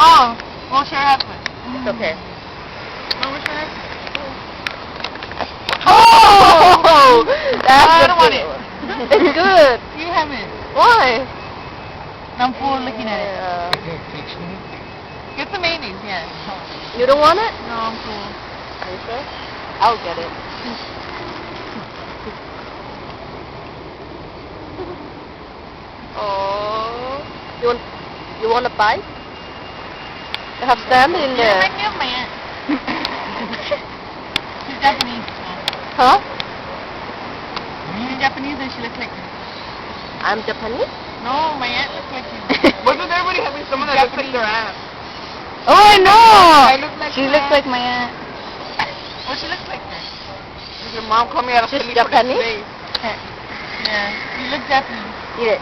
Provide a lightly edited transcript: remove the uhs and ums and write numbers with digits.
Oh, we'll share husband. It's okay. No, we'll share husband. Oh! That's I don't want it. It's good. You have it. Why? I'm full looking at it. Yeah. Get some mayonnaise, yeah. You don't want it? No, I'm cool. Are you sure? I'll get it. Oh, you want a bite? They have sand in Yeah, there. I knew my aunt. She's Japanese. Huh? She's Japanese and she looks like me. I'm Japanese? No, my aunt looks like you. Wasn't everybody having someone that looks like their aunt? Oh, I know! I look like She her looks aunt. like my aunt. Well, she looks like her. Your mom called me out of She's Philly for that Japanese? today. Yeah, you look Japanese. Eat it.